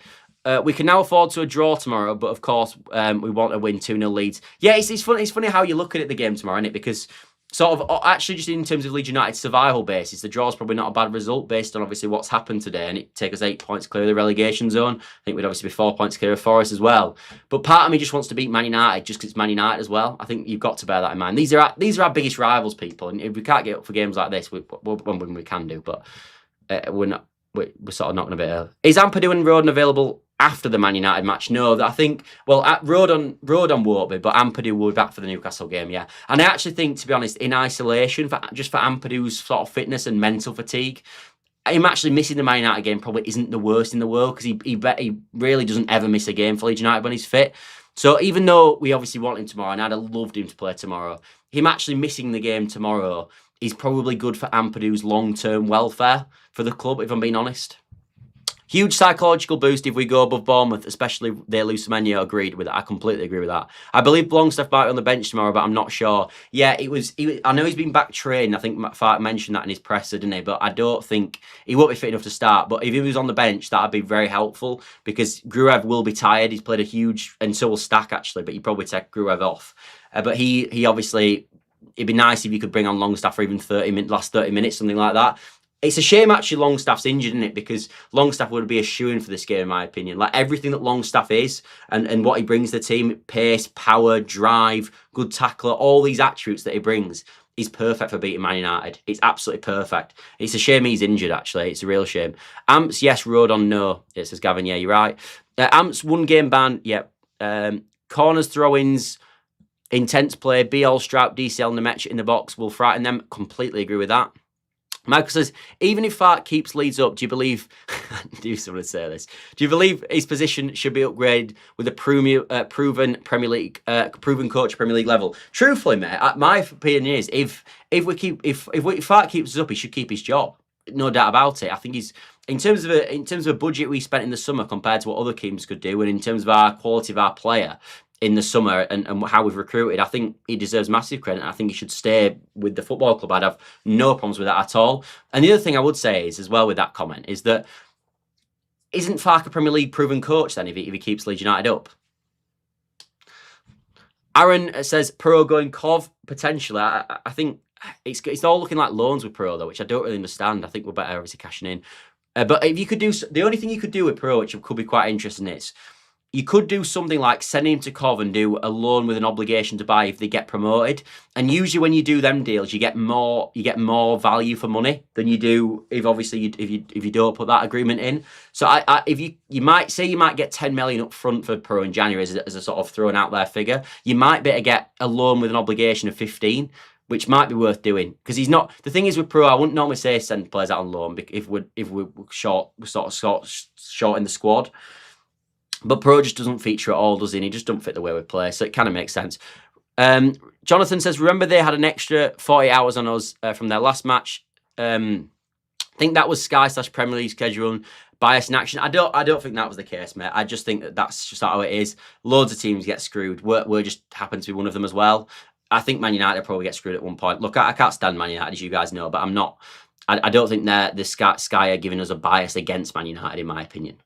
We can now afford to a draw tomorrow, but of course we want to win 2-0 Leeds. Yeah, it's funny. It's funny how you look at the game tomorrow, isn't it? Because sort of actually just in terms of Leeds United's survival basis, the draw is probably not a bad result based on obviously what's happened today, and it take us 8 points clear of the relegation zone. I think we'd obviously be 4 points clear of Forest as well. But part of me just wants to beat Man United just because it's Man United as well. I think you've got to bear that in mind. These are our biggest rivals, people, and if we can't get up for games like this, we can do, but we're sort of not going to be early. Is Ampadu and Roden available after the Man United match? No, I think, well, Roden won't be, but Ampadu will be back for the Newcastle game, yeah. And I actually think, to be honest, in isolation, just for Ampadu's sort of fitness and mental fatigue, him actually missing the Man United game probably isn't the worst in the world, because he really doesn't ever miss a game for Leeds United when he's fit. So even though we obviously want him tomorrow, and I'd have loved him to play tomorrow, him actually missing the game tomorrow is probably good for Ampadu's long-term welfare for the club, if I'm being honest. Huge psychological boost if we go above Bournemouth, especially if they lose Semenyo. Agreed with that. I completely agree with that. I believe Longstaff might be on the bench tomorrow, but I'm not sure. Yeah, I know he's been back trained. I think Fark mentioned that in his presser, didn't he? But I don't think he won't be fit enough to start. But if he was on the bench, that'd be very helpful because Gruev will be tired. He's played a huge, and so will Stack actually, but you probably take Gruev off. But he obviously, it'd be nice if you could bring on Longstaff for even last 30 minutes, something like that. It's a shame actually Longstaff's injured, isn't it? Because Longstaff would be a shoo-in for this game, in my opinion. Like everything that Longstaff is and what he brings to the team, pace, power, drive, good tackler, all these attributes that he brings, is perfect for beating Man United. It's absolutely perfect. It's a shame he's injured, actually. It's a real shame. Amps, yes. Rodon, no. It says Gavin, yeah, you're right. Amps, 1 game ban, yep. Corners, throw-ins, intense play, BL, Strout, DCL, Nemec in the box will frighten them. Completely agree with that. Michael says, even if Fark keeps Leeds up, do you believe, do someone say this, do you believe his position should be upgraded with a proven Premier League, proven coach Premier League level? Truthfully, mate, my opinion is if Fark keeps us up, he should keep his job. No doubt about it. I think he's, in terms of a budget we spent in the summer compared to what other teams could do, and in terms of our quality of our player in the summer and how we've recruited, I think he deserves massive credit. I think he should stay with the football club. I'd have no problems with that at all. And the other thing I would say is, as well with that comment, is that isn't Fark a Premier League proven coach then if he keeps Leeds United up? Aaron says, Pro going Cov, potentially. I think it's all looking like loans with Pro, though, which I don't really understand. I think we're better obviously cashing in. But if you could do, the only thing you could do with Pro, which could be quite interesting, is you could do something like sending him to Cov and do a loan with an obligation to buy if they get promoted. And usually when you do them deals, you get more value for money than you do if obviously if you don't put that agreement in. So if you might say you might get 10 million up front for Pro in January as a sort of thrown out there figure. You might better get a loan with an obligation of 15. Which might be worth doing because he's not. The thing is with Pro, I wouldn't normally say send players out on loan if we're short in the squad. But Pro just doesn't feature at all, does he? And he just don't fit the way we play, so it kind of makes sense. Jonathan says, remember they had an extra 40 hours on us from their last match. I think that was Sky/Premier League schedule bias in action. I don't think that was the case, mate. I just think that's just how it is. Loads of teams get screwed. We're just happen to be one of them as well. I think Man United probably get screwed at one point. Look, I can't stand Man United, as you guys know, but I'm not. I don't think the Sky are giving us a bias against Man United, in my opinion.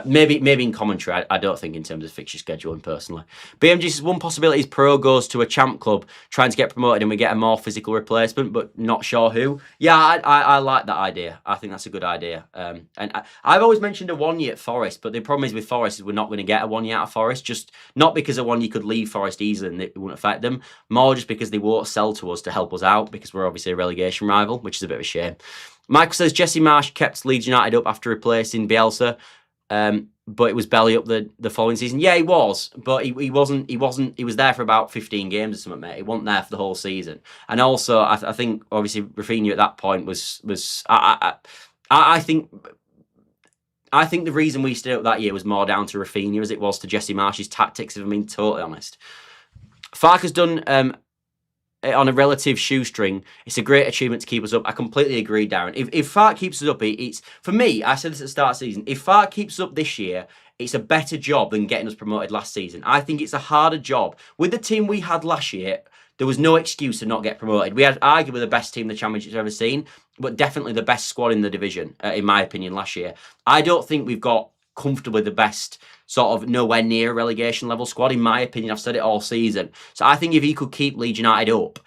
Maybe in commentary, I don't think in terms of fixture scheduling, personally. BMG says, one possibility is Pro goes to a champ club trying to get promoted and we get a more physical replacement, but not sure who. Yeah, I like that idea. I think that's a good idea. And I've always mentioned a 1 year at Forest, but the problem is with Forest is we're not going to get a 1 year out of Forest, just not because a 1 year could leave Forest easily and it wouldn't affect them, more just because they won't sell to us to help us out because we're obviously a relegation rival, which is a bit of a shame. Michael says Jesse Marsh kept Leeds United up after replacing Bielsa, but it was belly up the following season. Yeah, he was, but he wasn't. He was there for about 15 games or something, mate. He wasn't there for the whole season. And also, I think obviously Rafinha at that point was. I think the reason we stayed up that year was more down to Rafinha as it was to Jesse Marsh's tactics. If I'm being totally honest, Fark has done. On a relative shoestring, it's a great achievement to keep us up. I completely agree, Darren. If Fark keeps us up, it's for me. I said this at the start of the season. If Fark keeps us up this year, it's a better job than getting us promoted last season. I think it's a harder job with the team we had last year. There was no excuse to not get promoted. We had arguably the best team the Championship's ever seen, but definitely the best squad in the division, in my opinion, last year. I don't think we've got comfortably the best sort of nowhere near relegation level squad, in my opinion. I've said it all season. So I think if he could keep Leeds United up,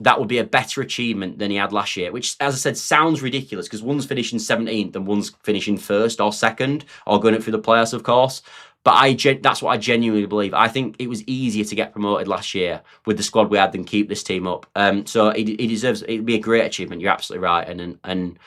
that would be a better achievement than he had last year, which, as I said, sounds ridiculous because one's finishing 17th and one's finishing 1st or 2nd or going up through the playoffs, of course. But that's what I genuinely believe. I think it was easier to get promoted last year with the squad we had than keep this team up. So he deserves. It'd be a great achievement. You're absolutely right, and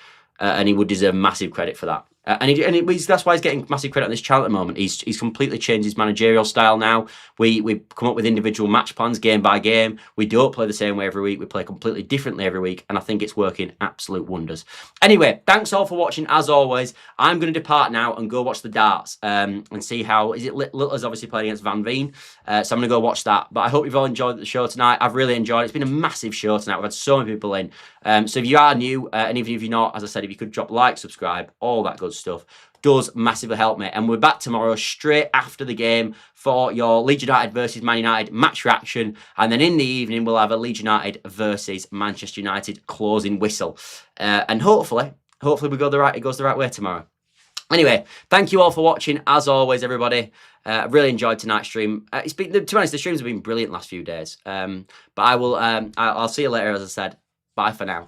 he would deserve massive credit for that. That's why he's getting massive credit on this channel at the moment. He's completely changed his managerial style now. We come up with individual match plans game by game. We don't play the same way every week. We play completely differently every week, and I think it's working absolute wonders. Anyway, thanks all for watching. As always, I'm going to depart now and go watch the darts and see how Littler's obviously playing against Van Veen, so I'm going to go watch that. But I hope you've all enjoyed the show tonight. I've really enjoyed it. It's been a massive show tonight. We've had so many people in. So if you are new, and even if you're not, as I said, if you could drop like, subscribe, all that good stuff does massively help me. And we're back tomorrow straight after the game for your Leeds United versus Man United match reaction. And then in the evening, we'll have a Leeds United versus Manchester United closing whistle. And hopefully it goes the right way tomorrow. Anyway, thank you all for watching. As always, everybody, I've really enjoyed tonight's stream. It's been, to be honest, the streams have been brilliant the last few days. But I'll see you later, as I said. Bye for now.